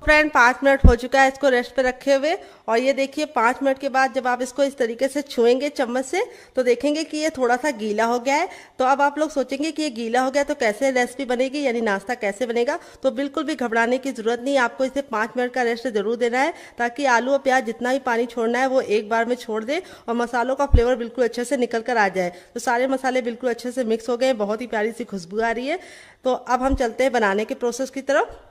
फ्रेंड 5 मिनट हो चुका है इसको रेस्ट पे रखे हुए, और ये देखिए 5 मिनट के बाद जब आप इसको इस तरीके से छुएंगे चम्मच से तो देखेंगे कि ये थोड़ा सा गीला हो गया है। तो अब आप लोग सोचेंगे कि ये गीला हो गया तो कैसे रेसिपी बनेगी, यानी नाश्ता कैसे बनेगा। तो बिल्कुल भी घबराने की जरूरत नहीं, आपको इसे 5 मिनट का रेस्ट जरूर देना है, ताकि आलू और प्याज जितना भी पानी छोड़ना है वो एक बार में छोड़ दे और मसालों का फ्लेवर बिल्कुल अच्छे से निकल कर आ जाए। तो सारे मसाले बिल्कुल अच्छे से मिक्स हो गए, बहुत ही प्यारी सी खुशबू आ रही है। तो अब हम चलते हैं बनाने के प्रोसेस की तरफ।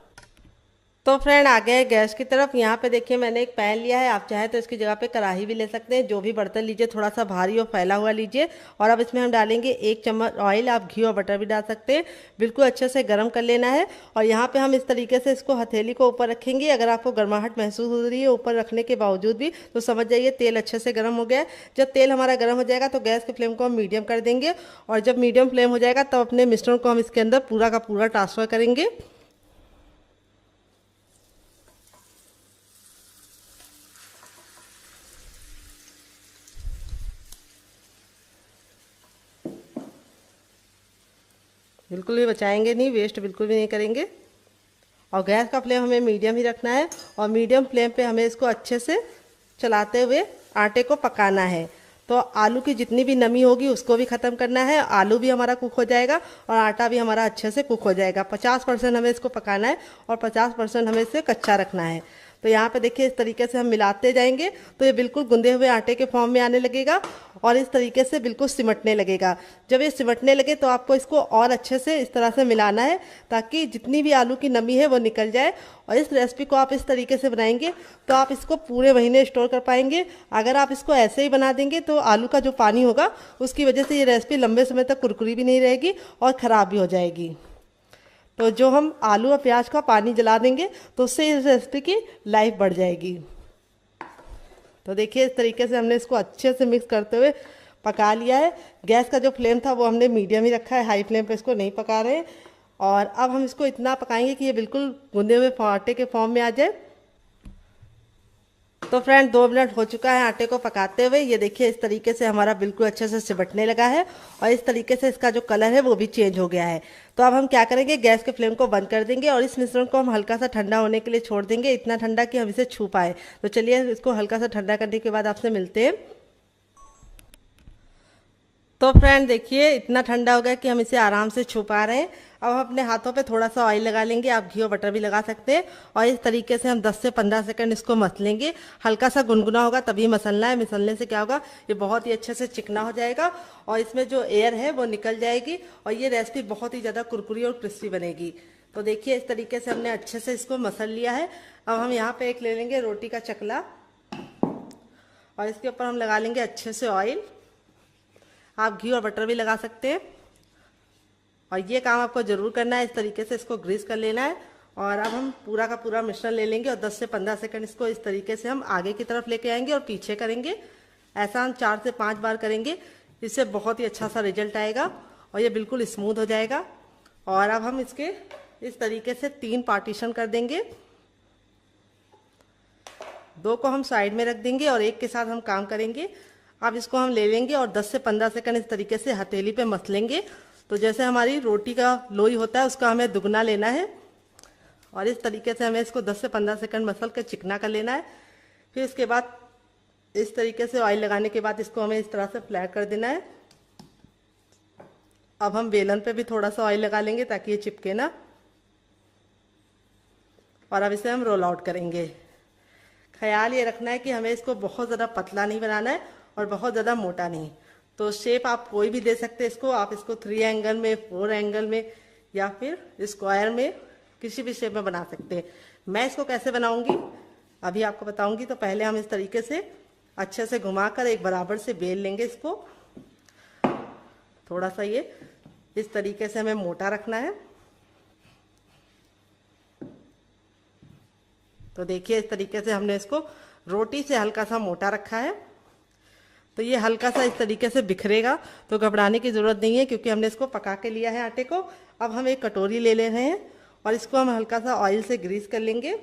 तो फ्रेंड आ गए गैस की तरफ। यहाँ पे देखिए मैंने एक पैन लिया है, आप चाहे तो इसकी जगह पे कढ़ाई भी ले सकते हैं। जो भी बर्तन लीजिए थोड़ा सा भारी और फैला हुआ लीजिए, और अब इसमें हम डालेंगे 1 चम्मच ऑयल। आप घी और बटर भी डाल सकते हैं। बिल्कुल अच्छे से गर्म कर लेना है, और यहाँ पे हम इस तरीके से इसको हथेली को ऊपर रखेंगे। अगर आपको गर्माहट महसूस हो रही है ऊपर रखने के बावजूद भी, तो समझ जाइए तेल अच्छे से गर्म हो गया है। जब तेल हमारा गर्म हो जाएगा तो गैस की फ्लेम को हम मीडियम कर देंगे, और जब मीडियम फ्लेम हो जाएगा तब अपने मिश्रण को हम इसके अंदर पूरा का पूरा ट्रांसफर करेंगे। बिल्कुल भी बचाएंगे नहीं, वेस्ट बिल्कुल भी नहीं करेंगे। और गैस का फ्लेम हमें मीडियम ही रखना है, और मीडियम फ्लेम पे हमें इसको अच्छे से चलाते हुए आटे को पकाना है। तो आलू की जितनी भी नमी होगी उसको भी ख़त्म करना है, आलू भी हमारा कुक हो जाएगा और आटा भी हमारा अच्छे से कुक हो जाएगा। 50% हमें इसको पकाना है और 50% हमें इसे कच्चा रखना है। तो यहाँ पे देखिए इस तरीके से हम मिलाते जाएंगे तो ये बिल्कुल गूंदे हुए आटे के फॉर्म में आने लगेगा, और इस तरीके से बिल्कुल सिमटने लगेगा। जब ये सिमटने लगे तो आपको इसको और अच्छे से इस तरह से मिलाना है, ताकि जितनी भी आलू की नमी है वो निकल जाए। और इस रेसिपी को आप इस तरीके से बनाएंगे तो आप इसको पूरे महीने स्टोर कर पाएंगे। अगर आप इसको ऐसे ही बना देंगे तो आलू का जो पानी होगा उसकी वजह से ये रेसिपी लंबे समय तक कुरकुरी भी नहीं रहेगी और ख़राब भी हो जाएगी। तो जो हम आलू और प्याज का पानी जला देंगे तो उससे इस रेसिपी की लाइफ बढ़ जाएगी। तो देखिए इस तरीके से हमने इसको अच्छे से मिक्स करते हुए पका लिया है। गैस का जो फ्लेम था वो हमने मीडियम ही रखा है, हाई फ्लेम पे इसको नहीं पका रहे हैं। और अब हम इसको इतना पकाएंगे कि ये बिल्कुल गूंदे हुए आटे के फॉर्म में आ जाए। तो फ्रेंड 2 मिनट हो चुका है आटे को पकाते हुए। ये देखिए इस तरीके से हमारा बिल्कुल अच्छे से सिमटने लगा है, और इस तरीके से इसका जो कलर है वो भी चेंज हो गया है। तो अब हम क्या करेंगे, गैस के फ्लेम को बंद कर देंगे और इस मिश्रण को हम हल्का सा ठंडा होने के लिए छोड़ देंगे, इतना ठंडा कि हम इसे छू पाए। तो चलिए इसको हल्का सा ठंडा करने के बाद आपसे मिलते हैं। तो फ्रेंड देखिए इतना ठंडा हो गया कि हम इसे आराम से छू पा रहे हैं। अब हम अपने हाथों पे थोड़ा सा ऑयल लगा लेंगे, आप घी और बटर भी लगा सकते हैं, और इस तरीके से हम 10 से 15 सेकंड इसको मसलेंगे। हल्का सा गुनगुना होगा तभी मसलना है, मिसलने से क्या होगा ये बहुत ही अच्छे से चिकना हो जाएगा और इसमें जो एयर है वो निकल जाएगी, और ये रेसिपी बहुत ही ज़्यादा कुरकुरी और क्रिस्पी बनेगी। तो देखिए इस तरीके से हमने अच्छे से इसको मसल लिया है। अब हम यहाँ पर एक ले लेंगे रोटी का चकला, और इसके ऊपर हम लगा लेंगे अच्छे से ऑयल। आप घी और बटर भी लगा सकते हैं, और ये काम आपको ज़रूर करना है। इस तरीके से इसको ग्रीस कर लेना है, और अब हम पूरा का पूरा मिश्रण ले लेंगे और 10 से 15 सेकंड इसको इस तरीके से हम आगे की तरफ लेके आएंगे और पीछे करेंगे। ऐसा हम 4 से 5 बार करेंगे, इससे बहुत ही अच्छा सा रिजल्ट आएगा और ये बिल्कुल स्मूथ हो जाएगा। और अब हम इसके इस तरीके से 3 पार्टीशन कर देंगे, 2 को हम साइड में रख देंगे और एक के साथ हम काम करेंगे। अब इसको हम ले लेंगे और 10 से 15 सेकंड इस तरीके से हथेली पे मसलेंगे। तो जैसे हमारी रोटी का लोई होता है उसका हमें दुगना लेना है, और इस तरीके से हमें इसको 10 से 15 सेकंड मसल कर चिकना कर लेना है। फिर इसके बाद इस तरीके से ऑयल लगाने के बाद इसको हमें इस तरह से फ्लैट कर देना है। अब हम बेलन पे भी थोड़ा सा ऑयल लगा लेंगे ताकि ये चिपके ना, और अब इसे हम रोल आउट करेंगे। ख्याल ये रखना है कि हमें इसको बहुत ज़्यादा पतला नहीं बनाना है और बहुत ज़्यादा मोटा नहीं। तो शेप आप कोई भी दे सकते हैं इसको, आप इसको 3 एंगल में, 4 एंगल में, या फिर स्क्वायर में, किसी भी शेप में बना सकते हैं। मैं इसको कैसे बनाऊंगी अभी आपको बताऊंगी। तो पहले हम इस तरीके से अच्छे से घुमाकर एक बराबर से बेल लेंगे इसको। थोड़ा सा ये इस तरीके से हमें मोटा रखना है। तो देखिए इस तरीके से हमने इसको रोटी से हल्का सा मोटा रखा है, तो ये हल्का सा इस तरीके से बिखरेगा, तो घबराने की ज़रूरत नहीं है क्योंकि हमने इसको पका के लिया है आटे को। अब हम एक कटोरी ले रहे हैं और इसको हम हल्का सा ऑयल से ग्रीस कर लेंगे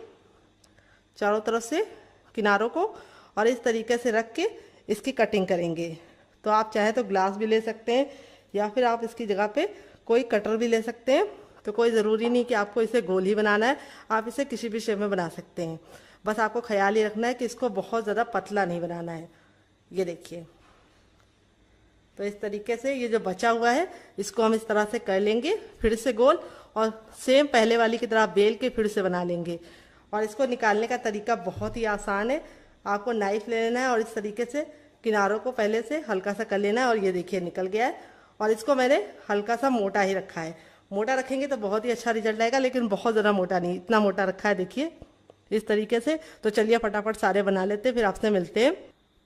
चारों तरफ से किनारों को, और इस तरीके से रख के इसकी कटिंग करेंगे। तो आप चाहे तो ग्लास भी ले सकते हैं या फिर आप इसकी जगह पे कोई कटर भी ले सकते हैं। तो कोई ज़रूरी नहीं कि आपको इसे गोल ही बनाना है, आप इसे किसी भी शेप में बना सकते हैं। बस आपको ख्याल ही रखना है कि इसको बहुत ज़्यादा पतला नहीं बनाना है। ये देखिए, तो इस तरीके से ये जो बचा हुआ है इसको हम इस तरह से कर लेंगे फिर से गोल, और सेम पहले वाली की तरह बेल के फिर से बना लेंगे। और इसको निकालने का तरीका बहुत ही आसान है। आपको नाइफ ले लेना है और इस तरीके से किनारों को पहले से हल्का सा कर लेना है, और ये देखिए निकल गया है। और इसको मैंने हल्का सा मोटा ही रखा है, मोटा रखेंगे तो बहुत ही अच्छा रिजल्ट आएगा, लेकिन बहुत ज़्यादा मोटा नहीं, इतना मोटा रखा है देखिए इस तरीके से। तो चलिए फटाफट सारे बना लेते हैं, फिर आपसे मिलते हैं।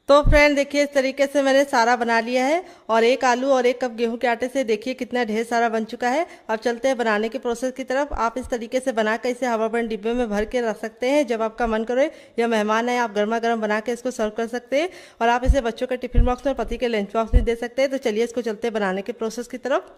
तो फ्रेंड देखिए इस तरीके से मैंने सारा बना लिया है, और 1 आलू और 1 कप गेहूं के आटे से देखिए कितना ढेर सारा बन चुका है। अब चलते हैं बनाने के प्रोसेस की तरफ। आप इस तरीके से बनाकर इसे हवाबंद डिब्बे में भर के रख सकते हैं। जब आपका मन करे या मेहमान आए, आप गर्मा गर्म बना के इसको सर्व कर सकते हैं, और आप इसे बच्चों के टिफिन बॉक्स में, पति के लंच बॉक्स में दे सकते हैं। तो चलिए इसको चलते हैं बनाने के प्रोसेस की तरफ।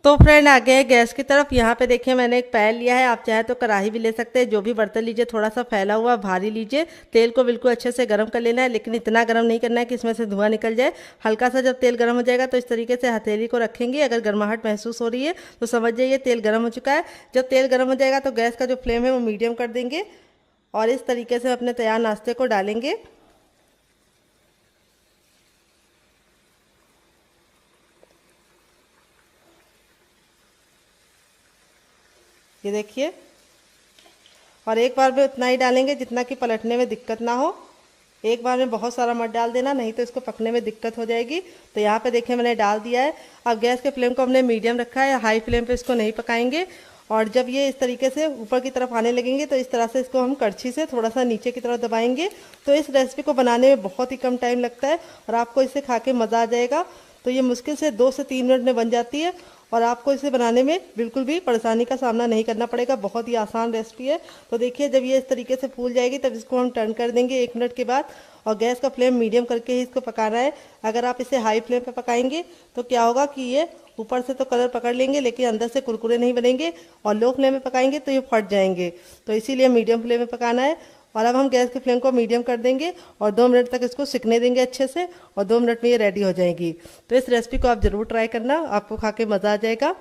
तो फ्रेंड आ गए गैस की तरफ। यहाँ पे देखिए मैंने एक पैन लिया है, आप चाहे तो कढ़ाई भी ले सकते हैं, जो भी बर्तन लीजिए थोड़ा सा फैला हुआ भारी लीजिए। तेल को बिल्कुल अच्छे से गर्म कर लेना है, लेकिन इतना गर्म नहीं करना है कि इसमें से धुआं निकल जाए। हल्का सा जब तेल गर्म हो जाएगा तो इस तरीके से हथेली को रखेंगे। अगर गर्माहट महसूस हो रही है तो समझ जाइए तेल गर्म हो चुका है। जब तेल गर्म हो जाएगा तो गैस का जो फ्लेम है वो मीडियम कर देंगे, और इस तरीके से अपने तैयार नाश्ते को डालेंगे। ये देखिए, और एक बार में उतना ही डालेंगे जितना कि पलटने में दिक्कत ना हो। एक बार में बहुत सारा मत डाल देना, नहीं तो इसको पकने में दिक्कत हो जाएगी। तो यहाँ पे देखिए मैंने डाल दिया है। अब गैस के फ्लेम को हमने मीडियम रखा है, हाई फ्लेम पे इसको नहीं पकाएंगे। और जब ये इस तरीके से ऊपर की तरफ आने लगेंगे तो इस तरह से इसको हम कड़छी से थोड़ा सा नीचे की तरफ दबाएंगे। तो इस रेसिपी को बनाने में बहुत ही कम टाइम लगता है, और आपको इसे खा के मज़ा आ जाएगा। तो ये मुश्किल से 2 से 3 मिनट में बन जाती है, और आपको इसे बनाने में बिल्कुल भी परेशानी का सामना नहीं करना पड़ेगा। बहुत ही आसान रेसिपी है। तो देखिए जब ये इस तरीके से फूल जाएगी तब इसको हम टर्न कर देंगे 1 मिनट के बाद, और गैस का फ्लेम मीडियम करके ही इसको पकाना है। अगर आप इसे हाई फ्लेम पे पकाएंगे तो क्या होगा कि ये ऊपर से तो कलर पकड़ लेंगे लेकिन अंदर से कुरकुरे नहीं बनेंगे, और लो फ्लेम में पकाएंगे तो ये फट जाएंगे। तो इसीलिए मीडियम फ्लेम में पकाना है। और अब हम गैस की फ्लेम को मीडियम कर देंगे और 2 मिनट तक इसको सिकने देंगे अच्छे से, और 2 मिनट में ये रेडी हो जाएगी। तो इस रेसिपी को आप ज़रूर ट्राई करना, आपको खा के मज़ा आ जाएगा।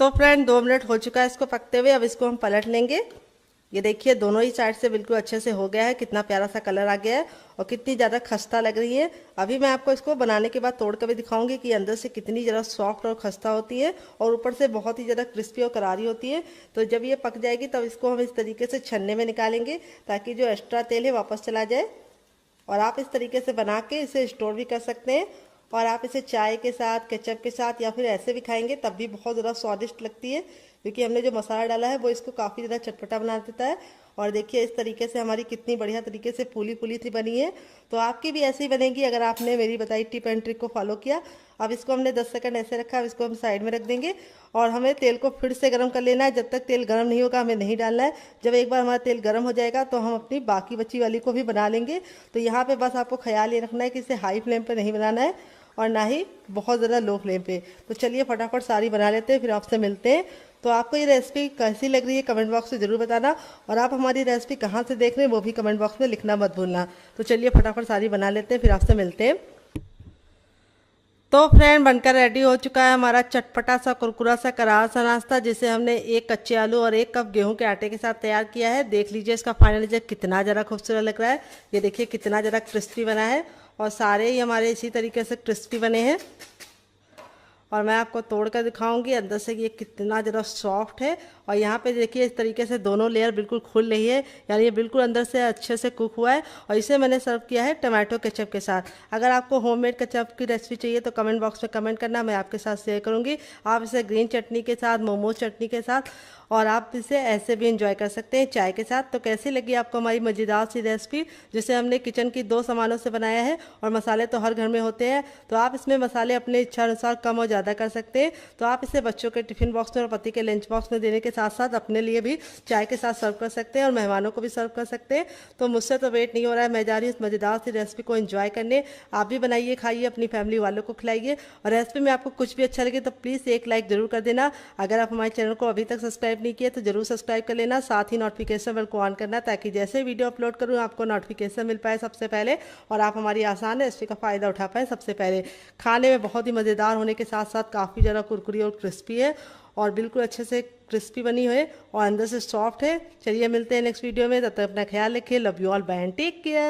तो फ्रेंड 2 मिनट हो चुका है इसको पकते हुए। अब इसको हम पलट लेंगे। ये देखिए दोनों ही साइड से बिल्कुल अच्छे से हो गया है, कितना प्यारा सा कलर आ गया है, और कितनी ज़्यादा खस्ता लग रही है। अभी मैं आपको इसको बनाने के बाद तोड़ कर भी दिखाऊंगी कि अंदर से कितनी ज़्यादा सॉफ्ट और खस्ता होती है, और ऊपर से बहुत ही ज़्यादा क्रिस्पी और करारी होती है। तो जब ये पक जाएगी तब इसको हम इस तरीके से छन्ने में निकालेंगे, ताकि जो एक्स्ट्रा तेल है वापस चला जाए। और आप इस तरीके से बना के इसे स्टोर भी कर सकते हैं, और आप इसे चाय के साथ, केचप के साथ, या फिर ऐसे भी खाएंगे तब भी बहुत ज़्यादा स्वादिष्ट लगती है, क्योंकि हमने जो मसाला डाला है वो इसको काफ़ी ज़्यादा चटपटा बना देता है। और देखिए इस तरीके से हमारी कितनी बढ़िया तरीके से फूली फूली सी बनी है। तो आपकी भी ऐसे ही बनेगी अगर आपने मेरी बताई टिप एंड ट्रिक को फॉलो किया। अब इसको हमने 10 सेकंड ऐसे रखा, अब इसको हम साइड में रख देंगे, और हमें तेल को फिर से गर्म कर लेना है। जब तक तेल गर्म नहीं होगा हमें नहीं डालना है। जब एक बार हमारा तेल गर्म हो जाएगा तो हम अपनी बाकी बची वाली को भी बना लेंगे। तो यहाँ पे बस आपको ख्याल ये रखना है कि इसे हाई फ्लेम पे नहीं बनाना है, और ना ही बहुत ज़्यादा लो फ्लेम पे। तो चलिए फटाफट सारी बना लेते हैं, फिर आपसे मिलते हैं। तो आपको ये रेसिपी कैसी लग रही है कमेंट बॉक्स में ज़रूर बताना, और आप हमारी रेसिपी कहाँ से देख रहे हैं वो भी कमेंट बॉक्स में लिखना मत भूलना। तो चलिए फटाफट सारी बना लेते हैं, फिर आपसे मिलते हैं। तो फ्रेंड बनकर रेडी हो चुका है हमारा चटपटा सा, कुरकुरा सा, करारा सा नाश्ता, जिसे हमने 1 कच्चे आलू और 1 कप गेहूं के आटे के साथ तैयार किया है। देख लीजिए इसका फाइनल रिजल्ट कितना ज़रा खूबसूरत लग रहा है। ये देखिए कितना ज़रा क्रिस्पी बना है, और सारे ही हमारे इसी तरीके से क्रिस्पी बने हैं। और मैं आपको तोड़ कर दिखाऊंगी अंदर से ये कितना ज़रा सॉफ्ट है। और यहाँ पे देखिए इस तरीके से दोनों लेयर बिल्कुल खुल रही है, यानी ये बिल्कुल अंदर से अच्छे से कुक हुआ है। और इसे मैंने सर्व किया है टमाटो केचप के साथ। अगर आपको होममेड केचप की रेसिपी चाहिए तो कमेंट बॉक्स में कमेंट करना, मैं आपके साथ शेयर करूँगी। आप इसे ग्रीन चटनी के साथ, मोमोज चटनी के साथ, और आप इसे ऐसे भी एंजॉय कर सकते हैं चाय के साथ। तो कैसी लगी आपको हमारी मज़ेदार सी रेसिपी, जिसे हमने किचन की 2 सामानों से बनाया है, और मसाले तो हर घर में होते हैं। तो आप इसमें मसाले अपने इच्छा अनुसार कम और ज़्यादा कर सकते हैं। तो आप इसे बच्चों के टिफ़िन बॉक्स में और पति के लंच बॉक्स में देने के साथ साथ अपने लिए भी चाय के साथ सर्व कर सकते हैं और मेहमानों को भी सर्व कर सकते हैं। तो मुझसे तो वेट नहीं हो रहा है, मैं जा रही हूँ इस मज़ेदार सी रेसिपी को एंजॉय करने। आप भी बनाइए, खाइए, अपनी फैमिली वालों को खिलाइए। और रेसिपी में आपको कुछ भी अच्छा लगे तो प्लीज़ एक लाइक ज़रूर कर देना। अगर आप हमारे चैनल को अभी तक सब्सक्राइब नहीं किए तो जरूर सब्सक्राइब कर लेना, साथ ही नोटिफिकेशन बेल को ऑन करना, ताकि जैसे वीडियो अपलोड करूँ आपको नोटिफिकेशन मिल पाए सबसे पहले और आप हमारी आसान रेसिपी का फ़ायदा उठा पाए सबसे पहले। खाने में बहुत ही मज़ेदार होने के साथ साथ काफ़ी ज़्यादा कुरकुरी और क्रिस्पी है और बिल्कुल अच्छे से क्रिस्पी बनी हुई है और अंदर से सॉफ्ट है। चलिए मिलते हैं नेक्स्ट वीडियो में, तब तक अपना ख्याल रखिए। Love you all, bye and take care.